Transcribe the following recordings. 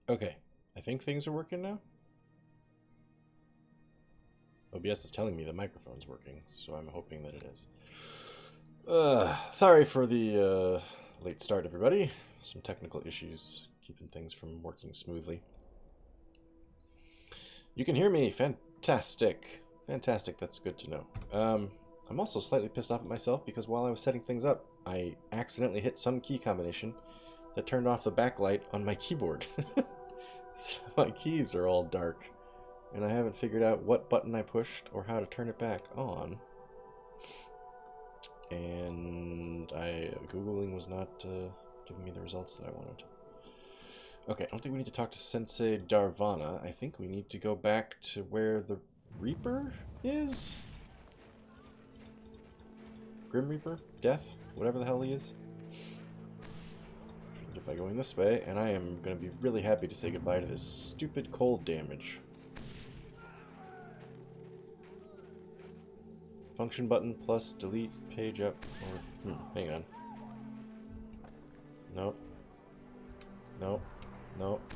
Okay, I think things are working now. OBS is telling me the microphone's working, so I'm hoping that it is. Sorry for the late start, everybody. Some technical issues keeping things from working smoothly. You can hear me. Fantastic. Fantastic, that's good to know. I'm also slightly pissed off at myself because while I was setting things up, I accidentally hit some key combination that turned off the backlight on my keyboard. So my keys are all dark, and I haven't figured out what button I pushed or how to turn it back on. And Googling was not giving me the results that I wanted. Okay, I don't think we need to talk to Sensei Darvana. I think we need to go back to where the Reaper is? Grim Reaper? Death? Whatever the hell he is. Get by going this way, and I am going to be really happy to say goodbye to this stupid cold damage. Function button plus delete page up. Or, hang on. Nope. Nope. Nope.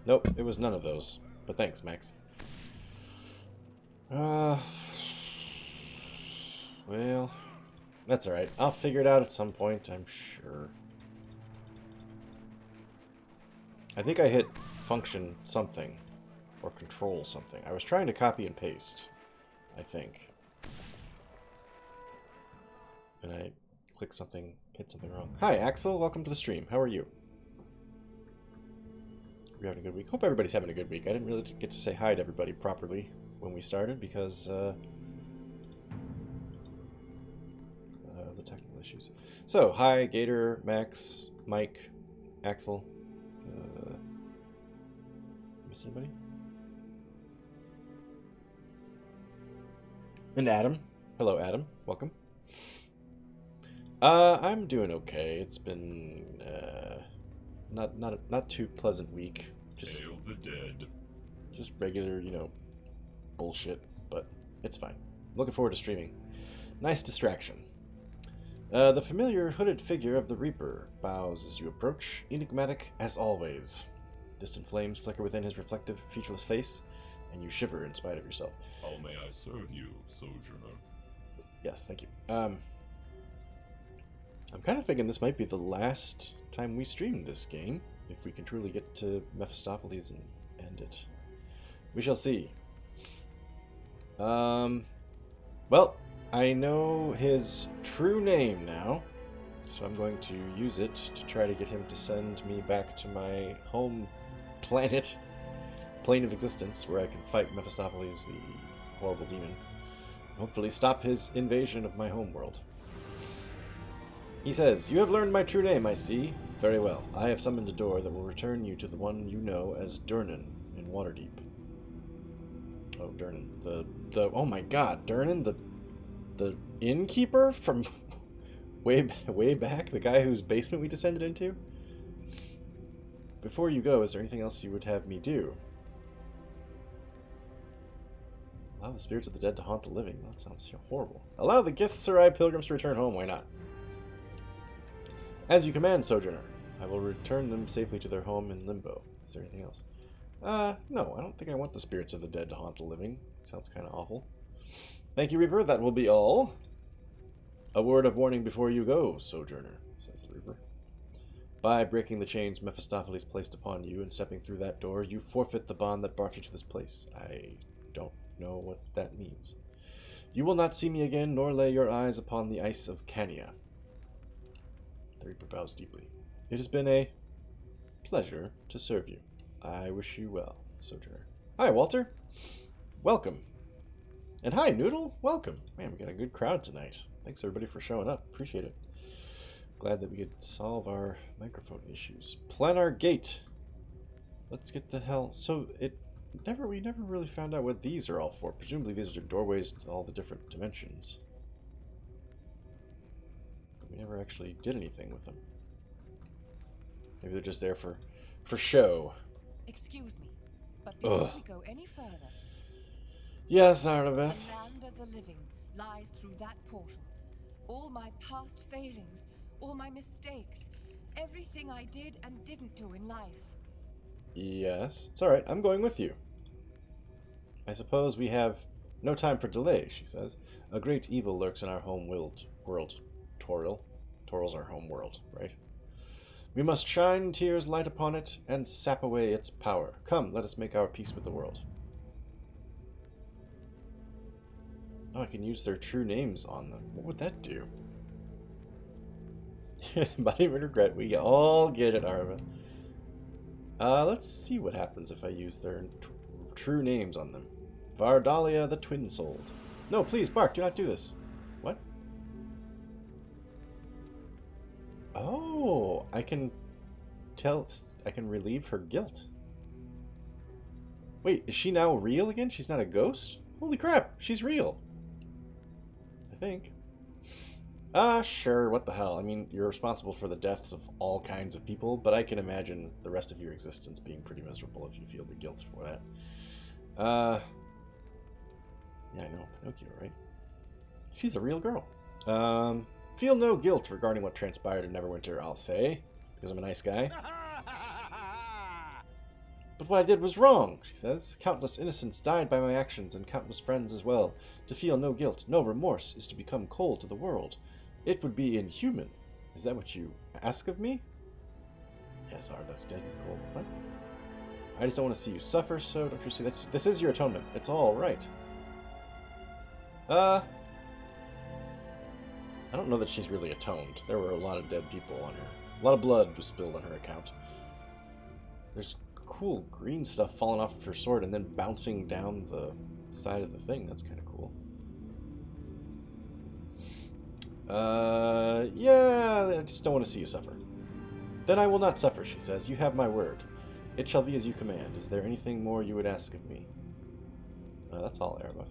Nope, it was none of those. But thanks, Max. Well, that's alright. I'll figure it out at some point, I'm sure. I think I hit function something. Or control something. I was trying to copy and paste, I think. And I clicked something, hit something wrong. Hi, Axel. Welcome to the stream. How are you? You're having a good week? Hope everybody's having a good week. I didn't really get to say hi to everybody properly when we started because the technical issues. So, hi, Gator, Max, Mike, Axel. Miss anybody? And Adam. Hello, Adam. Welcome. I'm doing okay. It's been not too pleasant week. Just Hail the dead. Just regular, you know, bullshit, but it's fine. Looking forward to streaming. Nice distraction. The familiar hooded figure of the Reaper bows as you approach, enigmatic as always. Distant flames flicker within his reflective, featureless face, and you shiver in spite of yourself. How may I serve you, Sojourner? Yes, thank you. I'm kind of thinking this might be the last time we stream this game, if we can truly get to Mephistopheles and end it. We shall see. Well, I know his true name now, so I'm going to use it to try to get him to send me back to my home planet, plane of existence, where I can fight Mephistopheles, the horrible demon. Hopefully stop his invasion of my homeworld. He says, "You have learned my true name, I see. Very well. I have summoned a door that will return you to the one you know as Durnan in Waterdeep." Oh, Durnan. Oh my god, Durnan, the innkeeper from way back? The guy whose basement we descended into? Before you go, is there anything else you would have me do? Allow the spirits of the dead to haunt the living. That sounds horrible. Allow the Githzerai pilgrims to return home. Why not? As you command, Sojourner. I will return them safely to their home in Limbo. Is there anything else? No, I don't think I want the spirits of the dead to haunt the living. Sounds kind of awful. Thank you, Reaper. That will be all. A word of warning before you go, Sojourner, says the Reaper. By breaking the chains Mephistopheles placed upon you and stepping through that door, you forfeit the bond that brought you to this place. I don't know what that means. You will not see me again, nor lay your eyes upon the ice of Cania. The Reaper bows deeply. It has been a pleasure to serve you. I wish you well, Sojourner. Hi, Walter. Welcome. And hi, Noodle. Welcome. Man, we got a good crowd tonight. Thanks, everybody, for showing up. Appreciate it. Glad that we could solve our microphone issues. Planar Gate. Let's get the hell... So, we never really found out what these are all for. Presumably these are doorways to all the different dimensions. But we never actually did anything with them. Maybe they're just there for show. Excuse me, but before we go any further... Yes, Arnabeth. The land of the living lies through that portal. All my past failings, all my mistakes, everything I did and didn't do in life. Yes. It's alright. I'm going with you. I suppose we have no time for delay, she says. A great evil lurks in our home world. Toril. Toril's our home world, right? We must shine tears light upon it and sap away its power. Come, let us make our peace with the world. Oh, I can use their true names on them. What would that do? Body of regret. We all get it, Arva. Let's see what happens if I use their true names on them. Vardalia the Twin-Souled. No, please, Bark, do not do this. What? Oh, I can relieve her guilt. Wait, is she now real again? She's not a ghost? Holy crap, she's real. I think. Sure, what the hell. I mean, you're responsible for the deaths of all kinds of people, but I can imagine the rest of your existence being pretty miserable if you feel the guilt for that. Yeah, I know, Pinocchio, right? She's a real girl. Feel no guilt regarding what transpired in Neverwinter, I'll say, because I'm a nice guy. But what I did was wrong, she says. Countless innocents died by my actions, and countless friends as well. To feel no guilt, no remorse, is to become cold to the world. It would be inhuman. Is that what you ask of me? Yes, Arda's dead and cold. What? I just don't want to see you suffer, so don't you see? This is your atonement. It's all right. I don't know that she's really atoned. There were a lot of dead people on her. A lot of blood was spilled on her account. There's cool green stuff falling off of her sword and then bouncing down the side of the thing. That's kind of cool. Yeah, I just don't want to see you suffer. Then I will not suffer, she says. You have my word. It shall be as you command. Is there anything more you would ask of me? That's all, Erebus.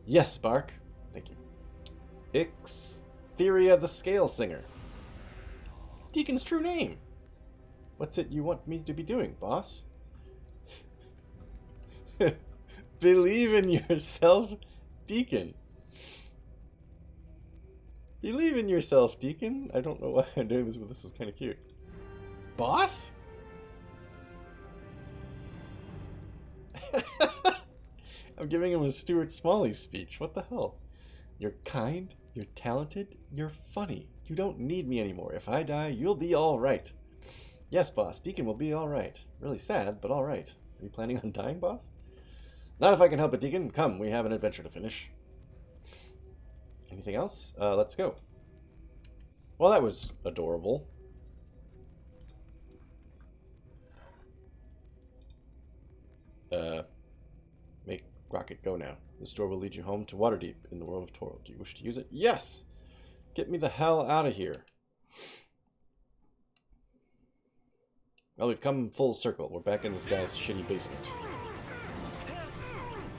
Yes, Bark. Thank you. Ixtheria the Scale Singer. Deacon's true name. What's it you want me to be doing, boss? Believe in yourself, Deacon. Believe in yourself, Deacon. I don't know why I'm doing this, but this is kind of cute. Boss? I'm giving him a Stuart Smalley speech. What the hell? You're kind, you're talented, you're funny. You don't need me anymore. If I die, you'll be alright. Yes, boss. Deacon will be alright. Really sad, but alright. Are you planning on dying, boss? Not if I can help it, Deacon. Come, we have an adventure to finish. Anything else? Let's go. Well, that was adorable. Make rocket go now. This door will lead you home to Waterdeep in the world of Toril. Do you wish to use it? Yes! Get me the hell out of here. Well, we've come full circle. We're back in this guy's shitty basement.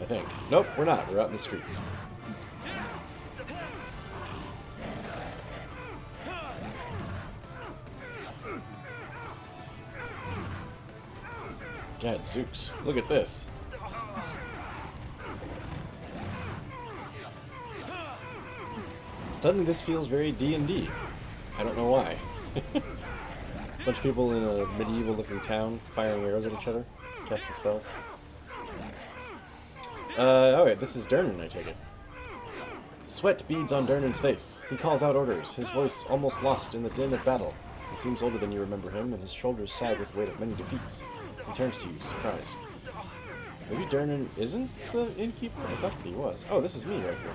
I think. Nope, we're not. We're out in the street. Gadzooks. Look at this. Suddenly this feels very D&D. I don't know why. Bunch of people in a medieval-looking town firing arrows at each other, casting spells. Okay, this is Durnan, I take it. Sweat beads on Durnan's face. He calls out orders, his voice almost lost in the din of battle. He seems older than you remember him, and his shoulders sag with the weight of many defeats. He turns to you, surprised. Maybe Durnan isn't the innkeeper? I thought he was. Oh, this is me right here.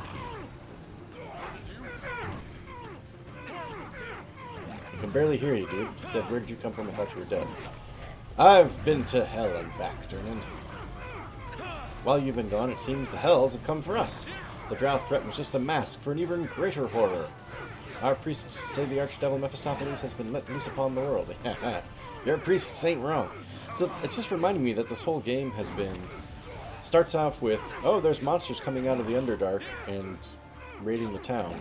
I can barely hear you, dude. He said, where did you come from? I thought you were dead. I've been to hell and back, Durnan. While you've been gone, it seems the hells have come for us. The drow threat was just a mask for an even greater horror. Our priests say the archdevil Mephistopheles has been let loose upon the world. Your priests ain't wrong. So it's just reminding me that this whole game has been... Starts off with, oh, there's monsters coming out of the Underdark and raiding the town.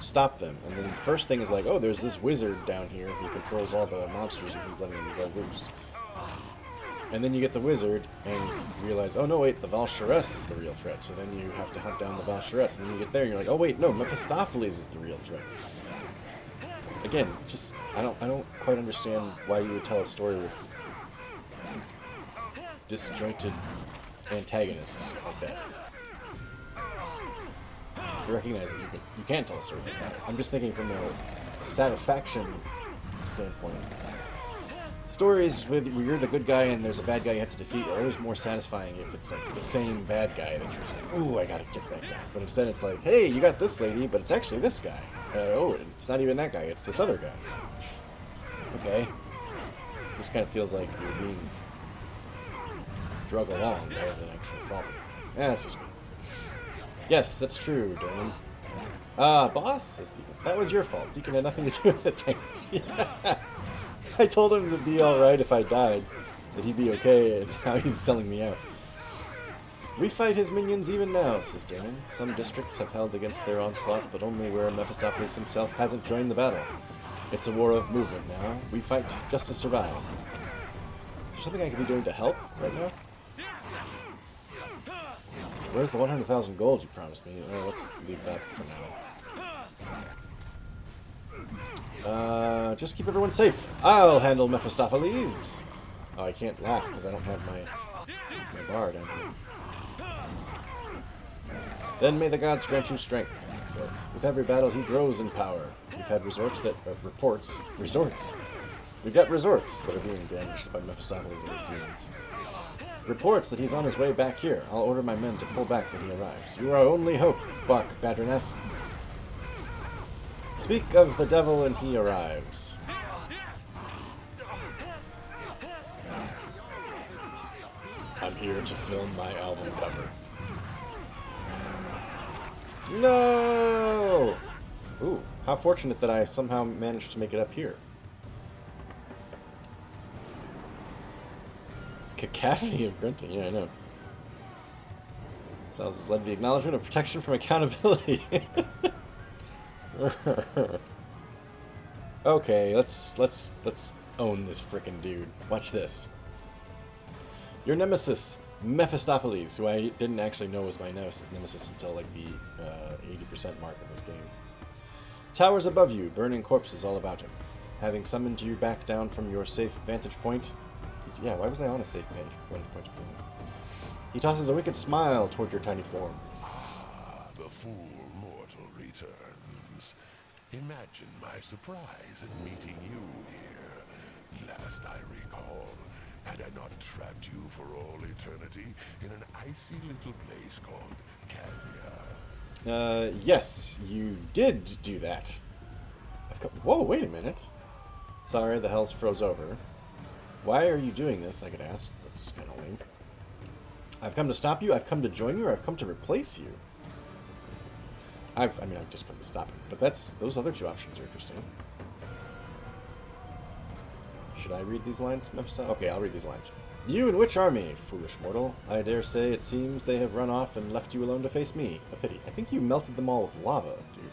Stop them. And then the first thing is like, oh, there's this wizard down here who controls all the monsters and he's letting them go loose. And then you get the wizard and realize, oh no, wait, the Valsharess is the real threat. So then you have to hunt down the Valsharess. And then you get there and you're like, oh wait, no, Mephistopheles is the real threat. again, just I don't quite understand why you would tell a story with disjointed antagonists like that. I recognize that you can't tell a story like that. I'm just thinking from a satisfaction standpoint. Stories where you're the good guy and there's a bad guy you have to defeat are always more satisfying if it's like the same bad guy that you're just like, ooh, I gotta get that guy. But instead it's like, hey, you got this lady, but it's actually this guy. Oh, it's not even that guy, it's this other guy. Okay. Just kind of feels like you're being drug along rather than actually solving it. Yeah, that's just me. Yes, that's true, Dernan. Boss, says Deacon. That was your fault. Deacon had nothing to do with it, thanks. Yeah. I told him it'd be alright if I died, that he'd be okay, and now he's selling me out. We fight his minions even now, says Dernan. Some districts have held against their onslaught, but only where Mephistopheles himself hasn't joined the battle. It's a war of movement now. We fight just to survive. Is there something I could be doing to help right now? Where's the 100,000 gold you promised me? Oh, let's leave that for now. Just keep everyone safe. I'll handle Mephistopheles. Oh, I can't laugh because I don't have my bar down here. Then may the gods grant you strength, he says. With every battle he grows in power. We've had resorts that We've got resorts that are being damaged by Mephistopheles and his demons. Reports that he's on his way back here. I'll order my men to pull back when he arrives. You are our only hope, Bark Badraneth. Speak of the devil and he arrives. I'm here to film my album cover. No! Ooh, how fortunate that I somehow managed to make it up here. Cacophony of grunting, yeah, I know. Sounds has led to the acknowledgement of protection from accountability. Okay, let's own this frickin' dude. Watch this. Your nemesis, Mephistopheles, who I didn't actually know was my nemesis until like the 80% mark of this game. Towers above you, burning corpses all about him. Having summoned you back down from your safe vantage point. Yeah, why was I on a safe vantage point? He tosses a wicked smile toward your tiny form. The fool mortal returns. Imagine my surprise at meeting you here. Last I recall, had I not trapped you for all eternity in an icy little place called Canya? Yes, you did do that. Whoa, wait a minute. Sorry, the hells froze over. Why are you doing this, I could ask. That's kind of lame. I've come to stop you, I've come to join you, or I've come to replace you. I've just come to stop you. But those other two options are interesting. Should I read these lines, Mephisto? Okay, I'll read these lines. You and which army, foolish mortal? I dare say it seems they have run off and left you alone to face me. A pity. I think you melted them all with lava, dude.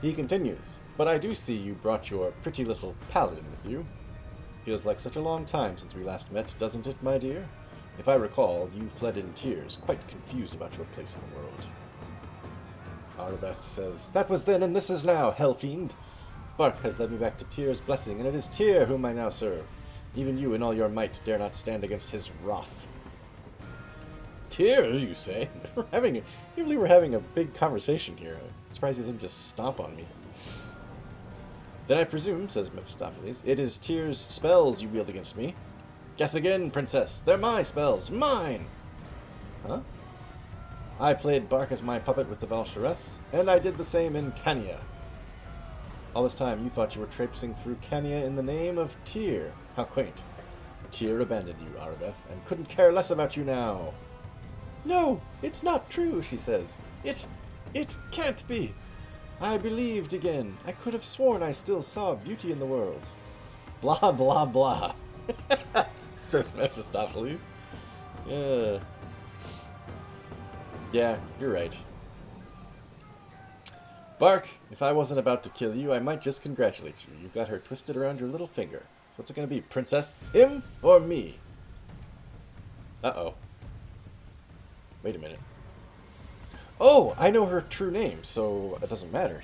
He continues, but I do see you brought your pretty little paladin with you. Feels like such a long time since we last met, doesn't it, my dear? If I recall, you fled in tears, quite confused about your place in the world. Arbeth says, that was then and this is now, hell-fiend. Bark has led me back to Tyr's blessing, and it is Tyr whom I now serve. Even you in all your might dare not stand against his wrath. Tyr, you say? We're having a big conversation here. I'm surprised he doesn't just stomp on me. Then I presume, says Mephistopheles, it is Tyr's spells you wield against me. Guess again, princess. They're my spells. Mine! Huh? I played Bark as my puppet with the Valsharess, and I did the same in Canya. All this time you thought you were traipsing through Canya in the name of Tyr. How quaint. Tyr abandoned you, Arbeth, and couldn't care less about you now. No, it's not true, she says. It can't be. I believed again. I could have sworn I still saw beauty in the world. Blah, blah, blah, says Mephistopheles. Yeah, you're right. Bark, if I wasn't about to kill you, I might just congratulate you. You've got her twisted around your little finger. So what's it going to be, princess? Him or me? Uh-oh. Wait a minute. Oh, I know her true name, so it doesn't matter.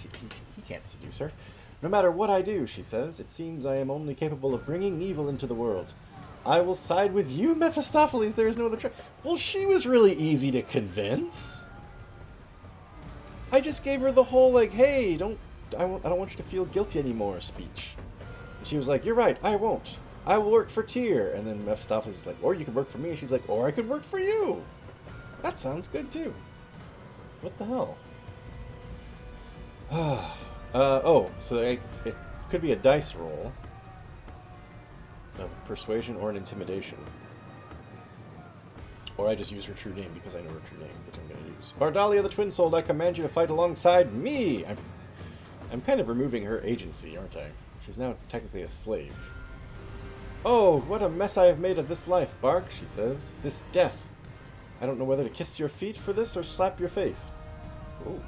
He can't seduce her. No matter what I do, she says, it seems I am only capable of bringing evil into the world. I will side with you, Mephistopheles. There is no other choice. Well, she was really easy to convince. I just gave her the whole, like, hey, I don't want you to feel guilty anymore speech. And she was like, you're right, I won't. I will work for Tyr. And then Mephistopheles is like, or you could work for me. And she's like, or I could work for you. That sounds good, too. What the hell? Oh, so it could be a dice roll of persuasion or an intimidation. Or I just use her true name because I know her true name, which I'm going to use. Bardalia the Twin-Souled, I command you to fight alongside me! I'm kind of removing her agency, aren't I? She's now technically a slave. Oh, what a mess I have made of this life, Bark, she says. This death. I don't know whether to kiss your feet for this or slap your face. Ooh.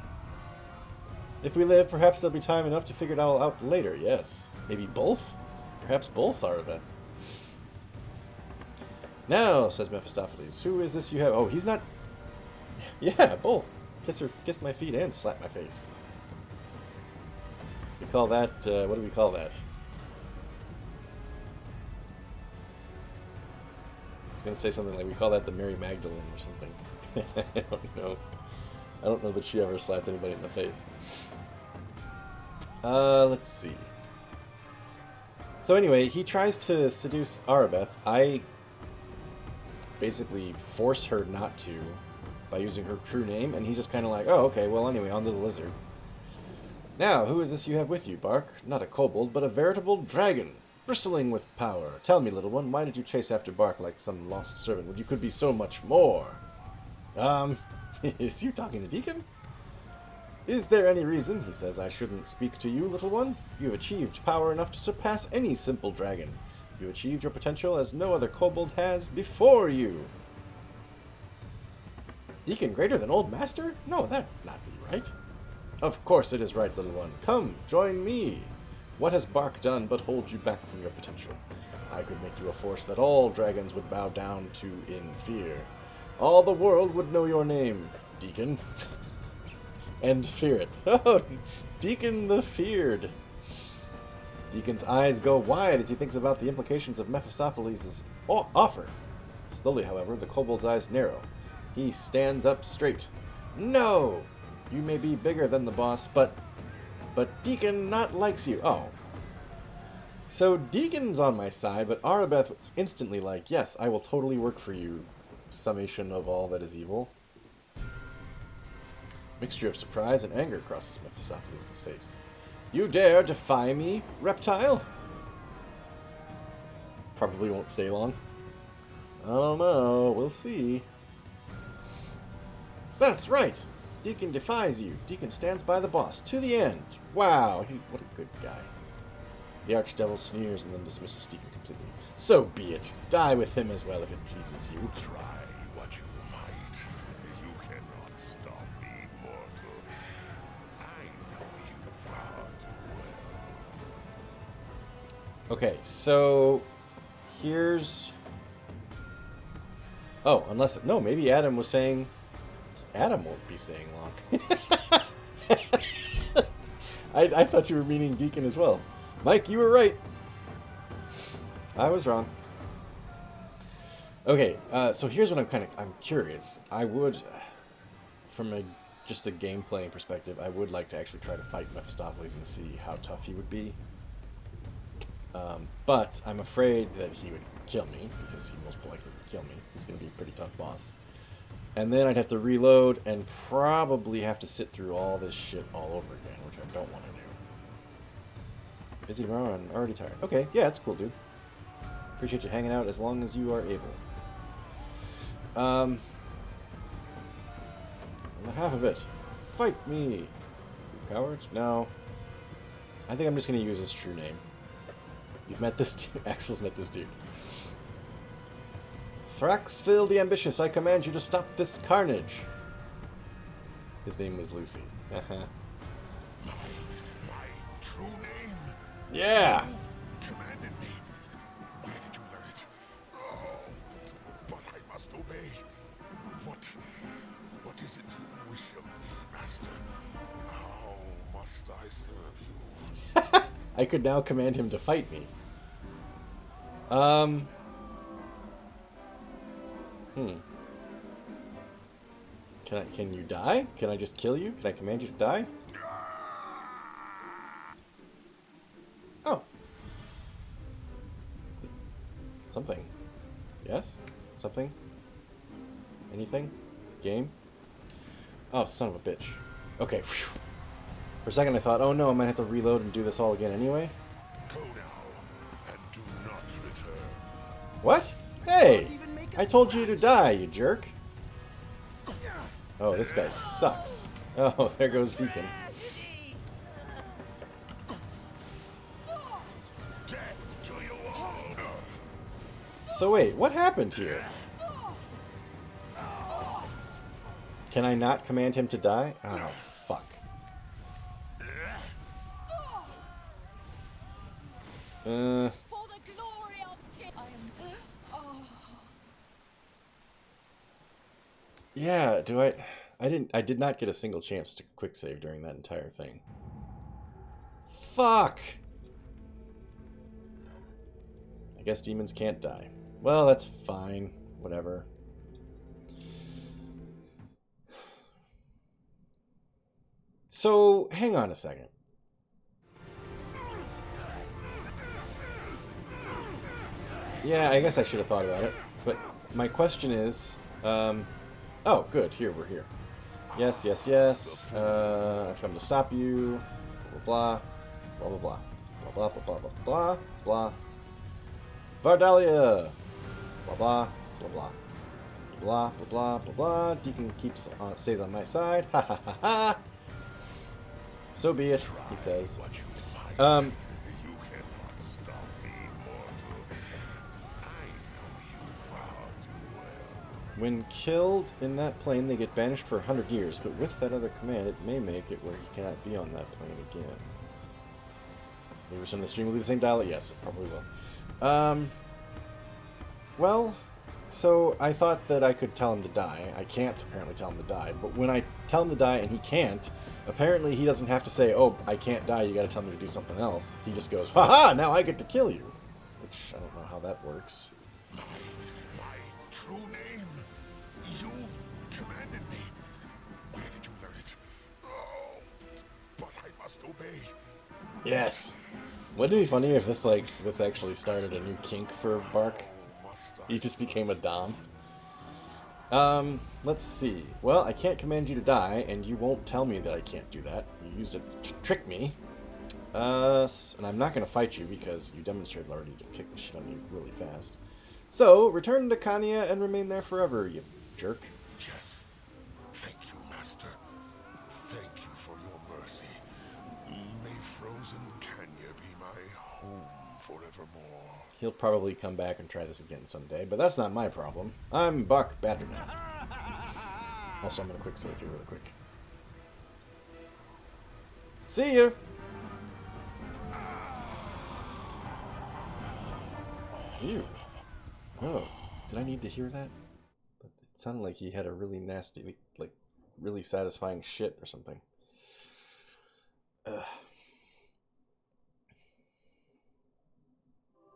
If we live, perhaps there'll be time enough to figure it all out later, yes. Maybe both? Perhaps both are of it. Now, says Mephistopheles, who is this you have? Oh, he's not... Yeah, both. Kiss my feet and slap my face. We call that, what do we call that? I was going to say something like, we call that the Mary Magdalene or something. I don't know. I don't know that she ever slapped anybody in the face. Let's see. So anyway, he tries to seduce Arabeth. I basically force her not to by using her true name, and he's just kind of like, oh, okay, well, anyway, on to the lizard. Now, who is this you have with you, Bark? Not a kobold, but a veritable dragon, bristling with power. Tell me, little one, why did you chase after Bark like some lost servant when you could be so much more? Is you talking to Deacon? Is there any reason, he says, I shouldn't speak to you, little one? You have achieved power enough to surpass any simple dragon. You achieved your potential as no other kobold has before you. Deacon greater than Old Master? No, that not be right. Of course it is right, little one. Come, join me. What has Bark done but hold you back from your potential? I could make you a force that all dragons would bow down to in fear. All the world would know your name, Deacon. And fear it. Oh, Deacon the Feared. Deacon's eyes go wide as he thinks about the implications of Mephistopheles' offer. Slowly, however, the kobold's eyes narrow. He stands up straight. No! You may be bigger than the boss, but Deacon not likes you. Oh. So Deacon's on my side, but Arabeth was instantly like, yes, I will totally work for you. Summation of all that is evil. Mixture of surprise and anger crosses Mephistopheles' face. You dare defy me, reptile? Probably won't stay long. I don't know. We'll see. That's right. Deacon defies you. Deacon stands by the boss to the end. Wow, what a good guy. The Archdevil sneers and then dismisses Deacon completely. So be it. Die with him as well if it pleases you. Try what you might. You cannot stop me, mortal. I know you far too well. Okay, so here's... Oh, unless... No, maybe Adam was saying... Adam won't be staying long. I thought you were meaning Deacon as well. Mike, you were right. I was wrong. Okay, so here's what I'm curious. I would, from just a gameplay perspective, I would like to actually try to fight Mephistopheles and see how tough he would be. But I'm afraid that he would kill me, because he most likely would kill me. He's going to be a pretty tough boss. And then I'd have to reload and probably have to sit through all this shit all over again, which I don't want to do. Busy tomorrow and already tired. Okay, yeah, it's cool, dude. Appreciate you hanging out as long as you are able. On the half of it. Fight me! You cowards? No. I think I'm just going to use his true name. You've met this dude. Axel's met this dude. Thraxville the Ambitious, I command you to stop this carnage. His name was Lucy. My true name? Yeah! You commanded me. Where did you learn it? Oh, but I must obey. What is it you wish of me? I could now command him to fight me. Can you die? Can I just kill you? Can I command you to die? Oh. Something. Yes? Something? Anything? Game? Oh, son of a bitch. Okay. Whew. For a second I thought, oh no, I might have to reload and do this all again anyway. Go now, and do not return. What? Hey! I told you to die, you jerk. Oh, this guy sucks. Oh, there goes Deacon. So wait, what happened here? Can I not command him to die? Oh, fuck. For the glory of Yeah, I did not get a single chance to quick save during that entire thing. Fuck! I guess demons can't die. Well, that's fine. Whatever. So, hang on a second. Yeah, I guess I should have thought about it. But my question is, oh, good. Here, we're here. Yes, yes, yes. I've come to stop you. Blah, blah, blah, blah, blah, blah, blah, blah, blah, blah. Vardalia. Blah, blah, blah, blah. Blah, blah, blah, blah, blah. Deacon stays on my side. Ha, ha, ha, ha. So be it, he says. You cannot stop me, mortal. I know you far too well. When killed in that plane, they get banished for 100 years, but with that other command, it may make it where he cannot be on that plane again. Maybe some of the stream will be the same dialect? Yes, it probably will. Well, so I thought that I could tell him to die. I can't apparently tell him to die, but when I tell him to die and he can't, apparently he doesn't have to say, oh, I can't die, you gotta tell me to do something else. He just goes, haha, now I get to kill you. Which, I don't know how that works. My true name. You've commanded me. Where did you learn it? Oh, but I must obey. Yes. Wouldn't it be funny if this actually started a new kink for Bark? He just became a Dom. Let's see. Well, I can't command you to die, and you won't tell me that I can't do that. You used it to trick me. And I'm not going to fight you because you demonstrated already to kick the shit on you really fast. So, return to Kanya and remain there forever, you jerk. Yes. Thank you, Master. Thank you for your mercy. May frozen Kanya be my home forevermore. He'll probably come back and try this again someday, but that's not my problem. I'm Buck Battermath. Also, I'm going to quick save you really quick. See ya! Ew. Oh, did I need to hear that? But it sounded like he had a really nasty, like, really satisfying shit or something. Ugh.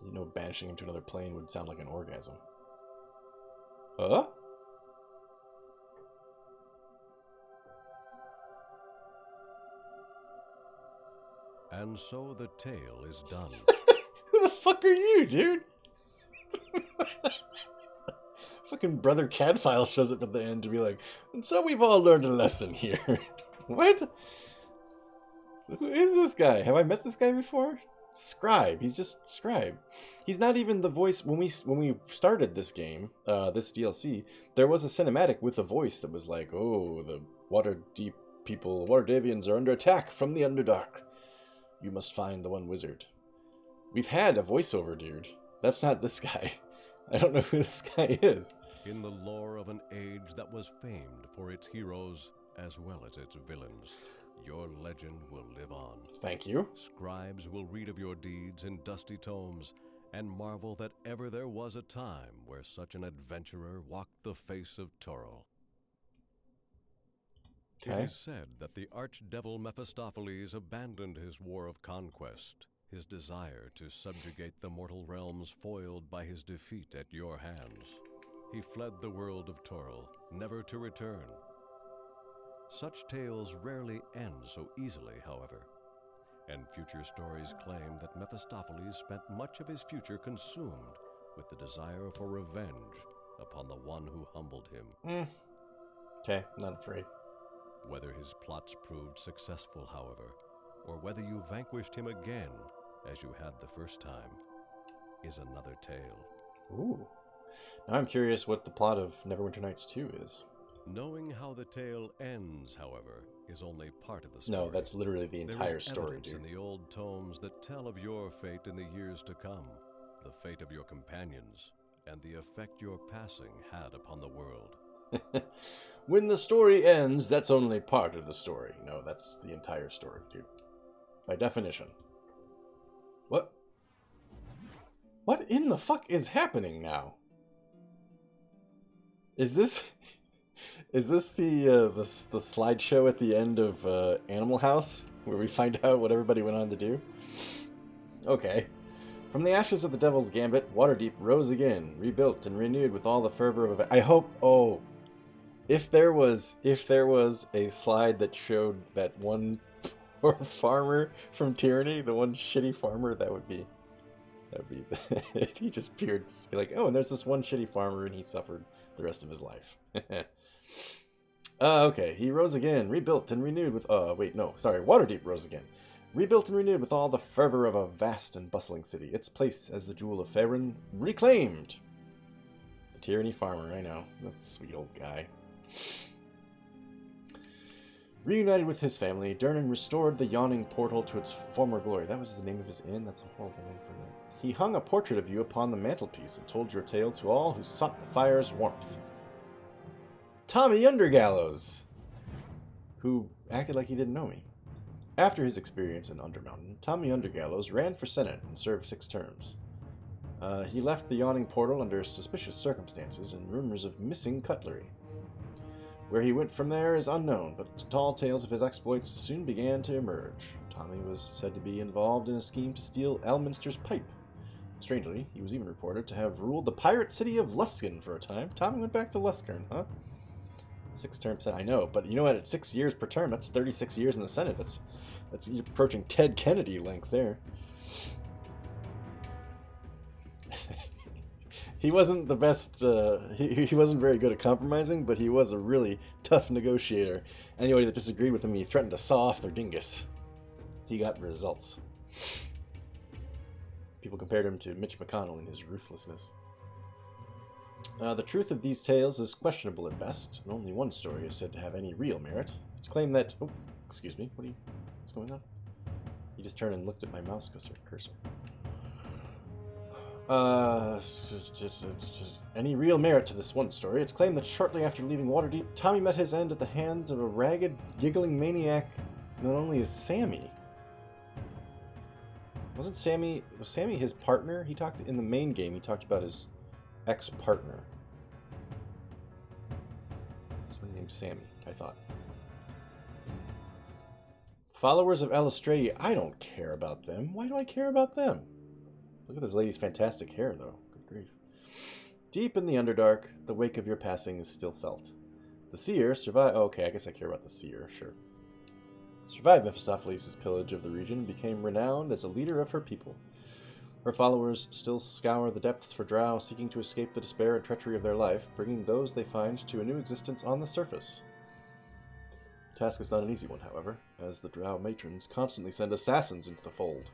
You know, banishing him to another plane would sound like an orgasm. Huh? And so the tale is done. Who the fuck are you, dude? Fucking Brother Cadfile shows up at the end to be like, and so we've all learned a lesson here. What? So who is this guy? Have I met this guy before? Scribe. He's just Scribe. He's not even the voice. When we started this game, this DLC, there was a cinematic with a voice that was like, oh, the Waterdeep people, Waterdevians are under attack from the Underdark. You must find the one wizard. We've had a voiceover, dude. That's not this guy. I don't know who this guy is. In the lore of an age that was famed for its heroes as well as its villains, your legend will live on. Thank you. Scribes will read of your deeds in dusty tomes and marvel that ever there was a time where such an adventurer walked the face of Toril. Okay. It is said that the archdevil Mephistopheles abandoned his war of conquest his desire to subjugate the mortal realms foiled by his defeat at your hands. He fled the world of Toril, never to return. Such tales rarely end so easily, however, and future stories claim that Mephistopheles spent much of his future consumed with the desire for revenge upon the one who humbled him. Okay, not afraid. Whether his plots proved successful, however, or whether you vanquished him again, as you had the first time, is another tale. Ooh. Now I'm curious what the plot of Neverwinter Nights 2 is. Knowing how the tale ends, however, is only part of the story. No, that's literally the entire story, dude. In the old tomes that tell of your fate in the years to come, the fate of your companions, and the effect your passing had upon the world. When the story ends, that's only part of the story. No, that's the entire story, dude. By definition. What? What in the fuck is happening now? Is this... Is this the slideshow at the end of Animal House, where we find out what everybody went on to do? Okay. From the ashes of the Devil's Gambit, Waterdeep rose again, rebuilt and renewed with all the fervor of I hope. Oh, if there was a slide that showed that one poor farmer from Tyranny, the one shitty farmer, that would be he just appeared to be like, oh, and there's this one shitty farmer, and he suffered the rest of his life. Okay, he rose again, rebuilt and renewed with... Waterdeep rose again. Rebuilt and renewed with all the fervor of a vast and bustling city. Its place as the Jewel of Faerun reclaimed. The Tyranny farmer, I know. That's a sweet old guy. Reunited with his family, Durnan restored the yawning portal to its former glory. That was the name of his inn? That's a horrible name for him. He hung a portrait of you upon the mantelpiece and told your tale to all who sought the fire's warmth. Tommy Undergallows, who acted like he didn't know me. After his experience in Undermountain, Tommy Undergallows ran for Senate and served 6 terms. He left the yawning portal under suspicious circumstances and rumors of missing cutlery. Where he went from there is unknown, but tall tales of his exploits soon began to emerge. Tommy was said to be involved in a scheme to steal Elminster's pipe. Strangely, he was even reported to have ruled the pirate city of Luskan for a time. Tommy went back to Luskan, huh? 6 terms, I know, but you know what? At 6 years per term, that's 36 years in the Senate. That's approaching Ted Kennedy length there. He wasn't the best. He wasn't very good at compromising, but he was a really tough negotiator. Anybody that disagreed with him, he threatened to saw off their dingus. He got results. People compared him to Mitch McConnell in his ruthlessness. The truth of these tales is questionable at best, and only one story is said to have any real merit. It's claimed that... Oh, excuse me. What's going on? He just turned and looked at my mouse cursor. Any real merit to this one story. It's claimed that shortly after leaving Waterdeep, Tommy met his end at the hands of a ragged, giggling maniac known only as Sammy. Was Sammy his partner? He talked in the main game. He talked about his ex-partner. Somebody named Sammy, I thought. Followers of Alistrae, I don't care about them. Why do I care about them? Look at this lady's fantastic hair, though. Good grief. Deep in the Underdark, the wake of your passing is still felt. The Seer survived... Oh, okay, I guess I care about the Seer, sure. Survived Mephistopheles' pillage of the region and became renowned as a leader of her people. Her followers still scour the depths for drow, seeking to escape the despair and treachery of their life, bringing those they find to a new existence on the surface. The task is not an easy one, however, as the drow matrons constantly send assassins into the fold.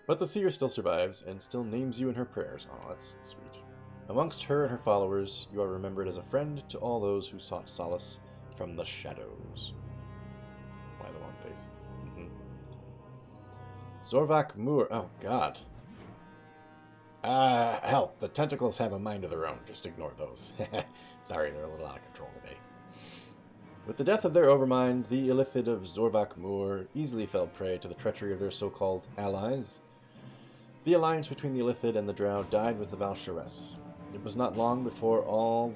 But the Seer still survives, and still names you in her prayers. Oh, that's sweet. Amongst her and her followers, you are remembered as a friend to all those who sought solace from the shadows. Why the long face? Zorvak Moor. Oh, God. Help. The tentacles have a mind of their own. Just ignore those. Sorry, they're a little out of control today. With the death of their overmind, the Illithid of Zorvak Moor easily fell prey to the treachery of their so-called allies. The alliance between the Illithid and the Drow died with the Valsharess. It was not long before all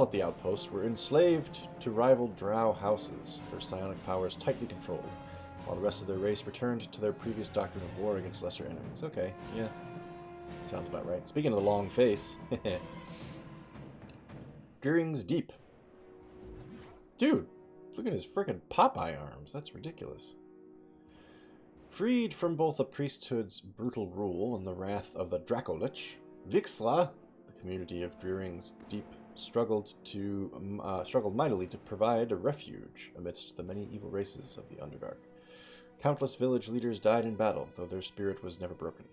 at the outpost were enslaved to rival Drow houses, their psionic powers tightly controlled, while the rest of their race returned to their previous doctrine of war against lesser enemies. Okay, yeah. Sounds about right. Speaking of the long face. Deering's Deep. Dude, look at his frickin' Popeye arms. That's ridiculous. Freed from both the priesthood's brutal rule and the wrath of the Dracolich, Vixla, the community of Deering's Deep, struggled mightily to provide a refuge amidst the many evil races of the Underdark. Countless village leaders died in battle, though their spirit was never broken.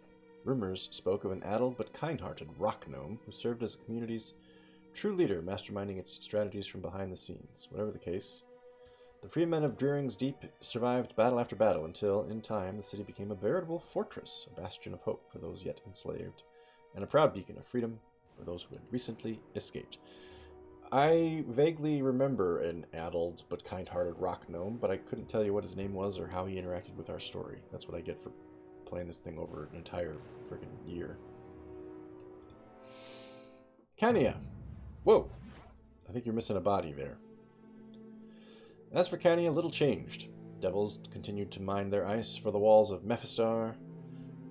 Rumors spoke of an addled but kind-hearted rock gnome who served as the community's true leader, masterminding its strategies from behind the scenes. Whatever the case, the free men of Deering's Deep survived battle after battle until, in time, the city became a veritable fortress, a bastion of hope for those yet enslaved, and a proud beacon of freedom for those who had recently escaped. I vaguely remember an addled but kind-hearted rock gnome, but I couldn't tell you what his name was or how he interacted with our story. That's what I get for playing this thing over an entire freaking year. Cania. Whoa. I think you're missing a body there. As for Cania, little changed. Devils continued to mine their ice for the walls of Mephistar.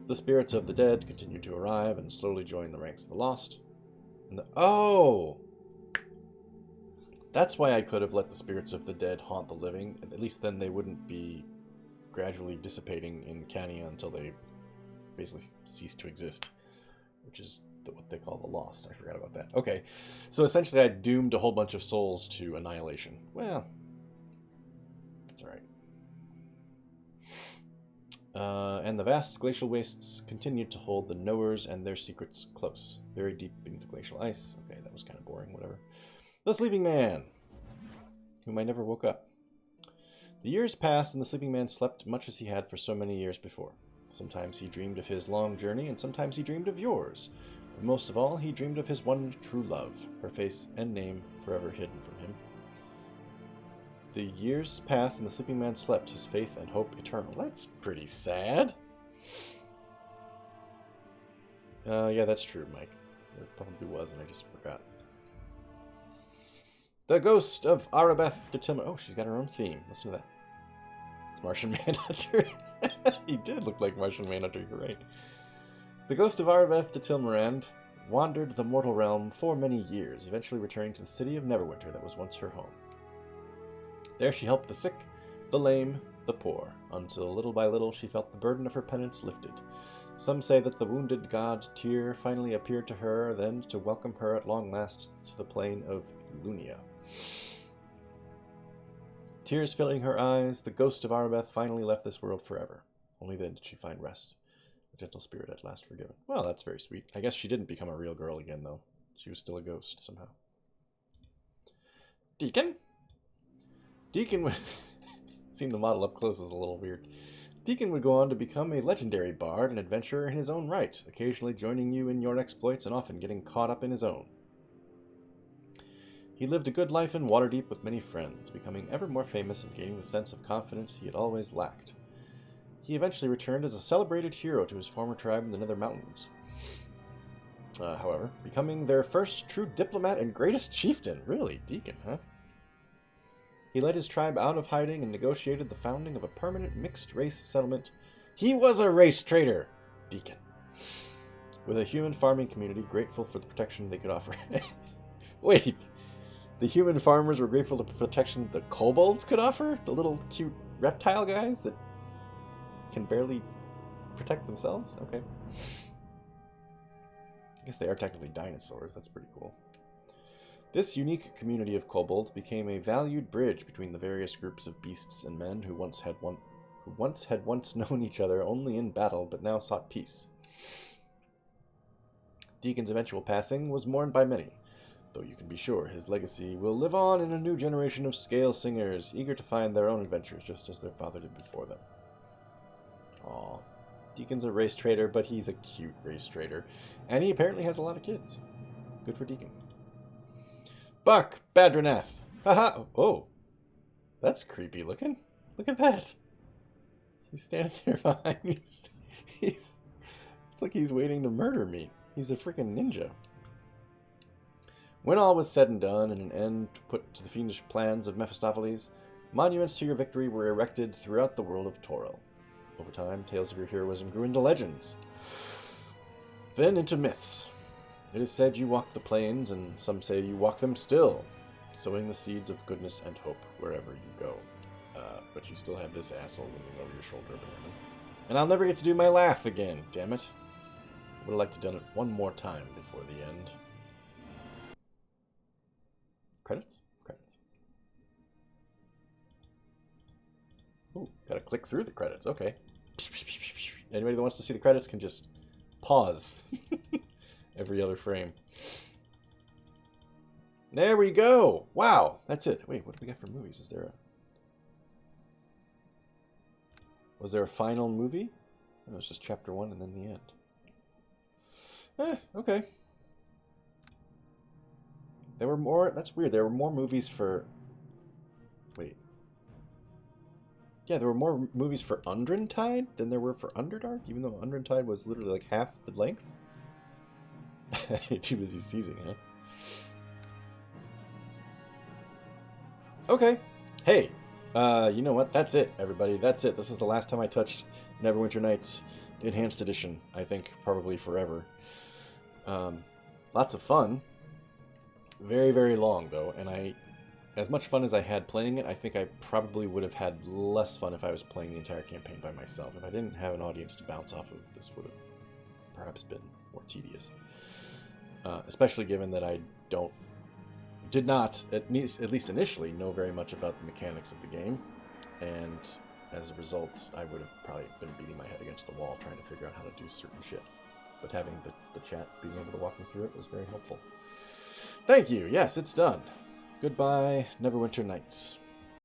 The spirits of the dead continued to arrive and slowly join the ranks of the lost. And oh! That's why I could have let the spirits of the dead haunt the living. At least then they wouldn't be gradually dissipating in Cania until they basically cease to exist. Which is what they call the lost. I forgot about that. Okay, so essentially I doomed a whole bunch of souls to annihilation. Well, that's alright. And the vast glacial wastes continued to hold the knowers and their secrets close, very deep beneath the glacial ice. Okay, that was kind of boring, whatever. The Sleeping Man, whom I never woke up. The years passed, and the Sleeping Man slept much as he had for so many years before. Sometimes he dreamed of his long journey, and sometimes he dreamed of yours. But most of all, he dreamed of his one true love, her face and name forever hidden from him. The years passed, and the Sleeping Man slept, his faith and hope eternal. That's pretty sad. Yeah, that's true, Mike. It probably was, and I just forgot. The Ghost of Arabeth Gatima. Oh, she's got her own theme. Listen to that. It's Martian Manhunter. He did look like Martian Manhunter, you're right. The Ghost of Arabeth de Tilmarand wandered the mortal realm for many years, eventually returning to the city of Neverwinter that was once her home. There she helped the sick, the lame, the poor, until little by little she felt the burden of her penance lifted. Some say that the wounded god Tyr finally appeared to her, then to welcome her at long last to the plane of Lunia. Tears filling her eyes, the ghost of Arabeth finally left this world forever. Only then did she find rest. A gentle spirit at last forgiven. Well, that's very sweet. I guess she didn't become a real girl again, though. She was still a ghost, somehow. Deacon? Deacon would... Seeing the model up close is a little weird. Deacon would go on to become a legendary bard and adventurer in his own right, occasionally joining you in your exploits and often getting caught up in his own. He lived a good life in Waterdeep with many friends, becoming ever more famous and gaining the sense of confidence he had always lacked. He eventually returned as a celebrated hero to his former tribe in the Nether Mountains. However, becoming their first true diplomat and greatest chieftain. Really, Deacon, huh? He led his tribe out of hiding and negotiated the founding of a permanent mixed-race settlement. He was a race traitor, Deacon, with a human farming community grateful for the protection they could offer. Wait, the human farmers were grateful for the protection the kobolds could offer? The little cute reptile guys that can barely protect themselves? Okay. I guess they are technically dinosaurs. That's pretty cool. This unique community of kobolds became a valued bridge between the various groups of beasts and men who once had known each other only in battle, but now sought peace. Deacon's eventual passing was mourned by many, though you can be sure his legacy will live on in a new generation of scale singers, eager to find their own adventures just as their father did before them. Aww. Deacon's a race trader, but he's a cute race trader, and he apparently has a lot of kids. Good for Deacon. Buck Badranath. Haha. Oh, that's creepy looking. Look at that. He's standing there behind me. It's like he's waiting to murder me. He's a freaking ninja. When all was said and done, and an end put to the fiendish plans of Mephistopheles, Monuments to your victory were erected throughout the world of Toril. Over time, tales of your heroism grew into legends, then into myths. It is said you walk the plains, and some say you walk them still, sowing the seeds of goodness and hope wherever you go. But you still have this asshole looming over your shoulder, apparently. And I'll never get to do my laugh again, damn it. Would have liked to have done it one more time before the end. Credits? Credits. Ooh, gotta click through the credits. Okay. Anybody that wants to see the credits can just pause every other frame. There we go. Wow, that's it. Wait, what do we got for movies? Is there a... Was there a final movie? It was just chapter 1 and then the end. Okay. There were more... That's weird. There were more movies for... Wait. Yeah, there were more movies for Underdark than there were for Underdark, even though Underdark was literally like half the length. Too busy seizing, huh? Okay. Hey, you know what? That's it, everybody. That's it. This is the last time I touched Neverwinter Nights Enhanced Edition, I think, probably forever. Lots of fun. Very, very long, though, and as much fun as I had playing it, I think I probably would have had less fun if I was playing the entire campaign by myself. If I didn't have an audience to bounce off of, this would have perhaps been more tedious. Especially given that I did not, at least initially, know very much about the mechanics of the game, and as a result, I would have probably been beating my head against the wall trying to figure out how to do certain shit. But having the chat, being able to walk me through it, was very helpful. Thank you. Yes, it's done. Goodbye, Neverwinter Nights.